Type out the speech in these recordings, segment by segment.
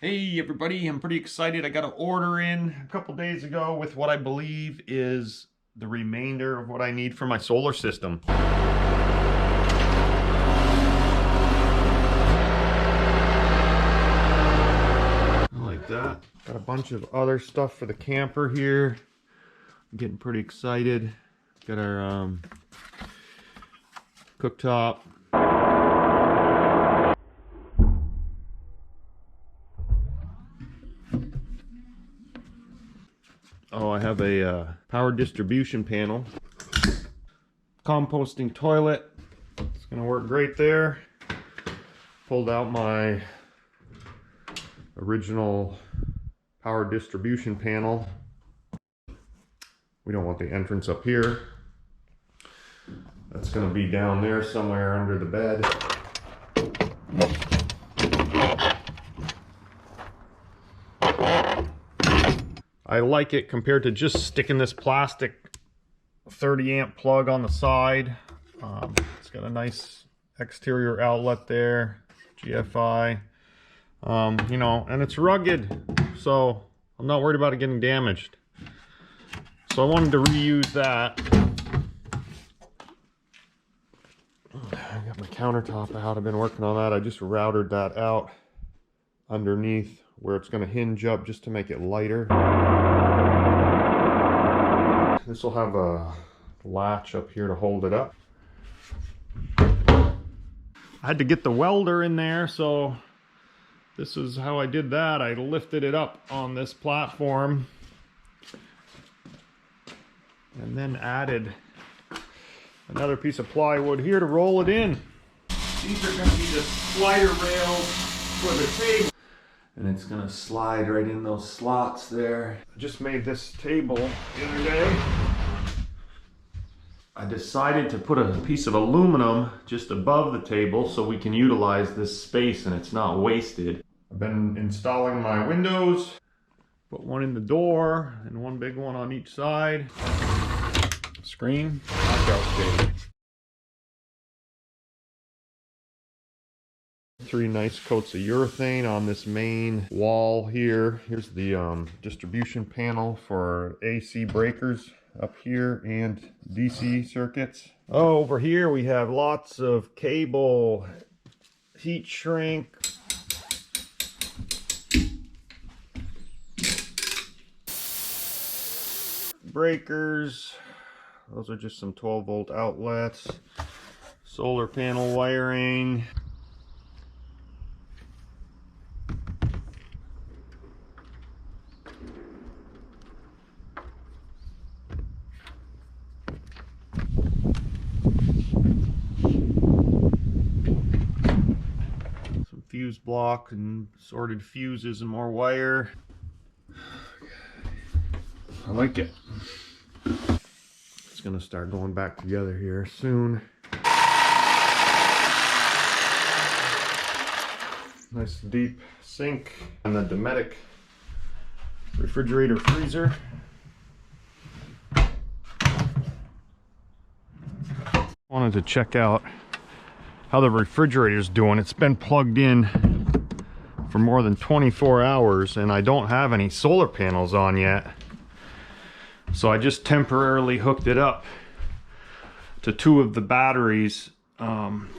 Hey everybody, I'm pretty excited. I got an order in a couple days ago with what I believe is the remainder of what I need for my solar system. Like that. Got a bunch of other stuff for the camper here. I'm getting pretty excited. Got our cooktop. Oh, I have a power distribution panel. Composting toilet. It's gonna work great there. Pulled out my original power distribution panel. We don't want the entrance up here. That's gonna be down there somewhere under the bed. I like it compared to just sticking this plastic 30 amp plug on the side. It's got a nice exterior outlet there, GFI, you know, and it's rugged, so I'm not worried about it getting damaged. So I wanted to reuse that. I got my countertop out. I've been working on that. I just routed that out underneath where it's going to hinge up just to make it lighter. This will have a latch up here to hold it up. I had to get the welder in there, so this is how I did that. I lifted it up on this platform and then added another piece of plywood here to roll it in. These are going to be the slider rails for the table. And it's going to slide right in those slots there. I just made this table the other day. I decided to put a piece of aluminum just above the table so we can utilize this space and it's not wasted. I've been installing my windows. Put one in the door and one big one on each side. Screen, knockout shade. 3 nice coats of urethane on this main wall here. Here's the distribution panel for AC breakers up here and DC circuits. Oh, over here we have lots of cable, heat shrink, breakers. Those are just some 12-volt outlets, solar panel wiring. Fuse block and sorted fuses and more wire. I like it. It's gonna start going back together here soon. Nice deep sink and the Dometic refrigerator freezer. Wanted to check out how the refrigerator's doing. It's been plugged in for more than 24 hours and I don't have any solar panels on yet. So I just temporarily hooked it up to 2 of the batteries in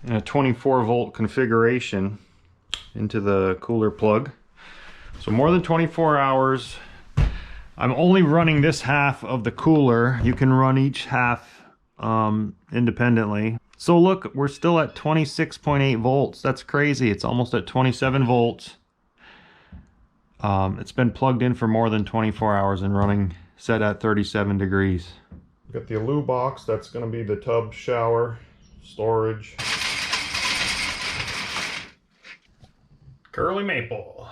a 24-volt configuration into the cooler plug. So more than 24 hours. I'm only running this half of the cooler. You can run each half independently. So look, we're still at 26.8 volts. That's crazy. It's almost at 27 volts. It's been plugged in for more than 24 hours and running set at 37 degrees. Got the Alu box. That's going to be the tub, shower, storage. Curly maple.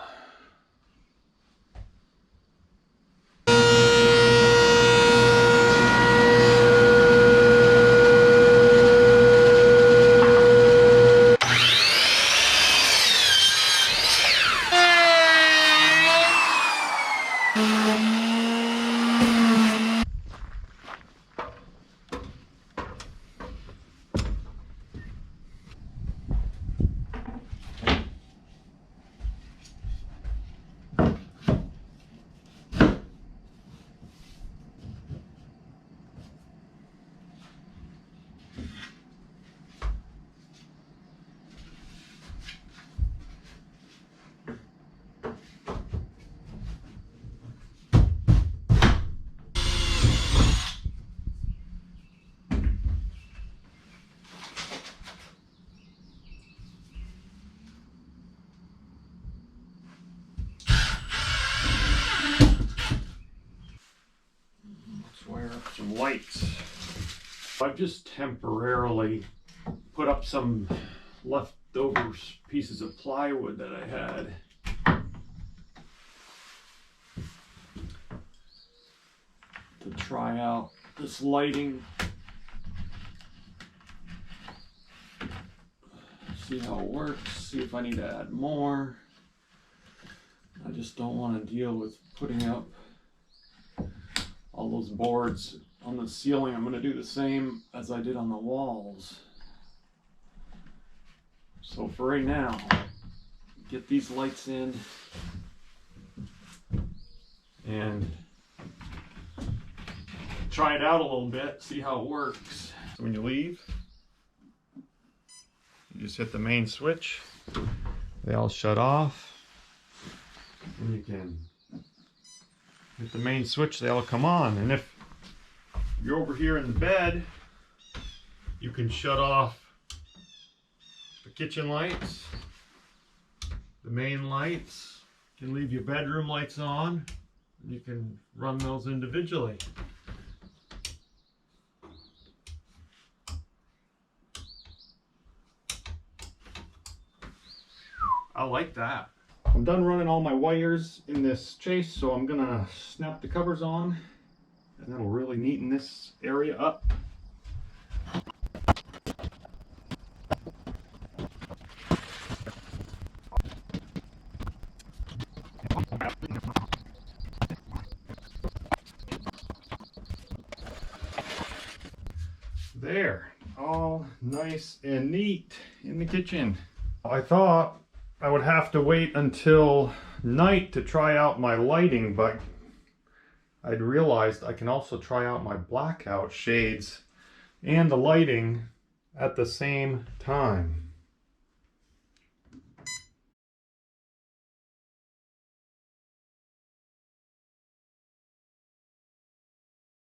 lights. I've just temporarily put up some leftover pieces of plywood that I had to try out this lighting. See how it works, see if I need to add more. I just don't want to deal with putting up all those boards on the ceiling. I'm going to do the same as I did on the walls. So for right now, get these lights in and try it out a little bit, see how it works. So when you leave, you just hit the main switch, they all shut off, and you can hit the main switch, they all come on. And if you're over here in the bed, you can shut off the kitchen lights, the main lights. You can leave your bedroom lights on, and you can run those individually. I like that. I'm done running all my wires in this chase, so I'm gonna snap the covers on, and that'll really neaten this area up. There, all nice and neat in the kitchen. I thought I would have to wait until night to try out my lighting, but I'd realized I can also try out my blackout shades and the lighting at the same time.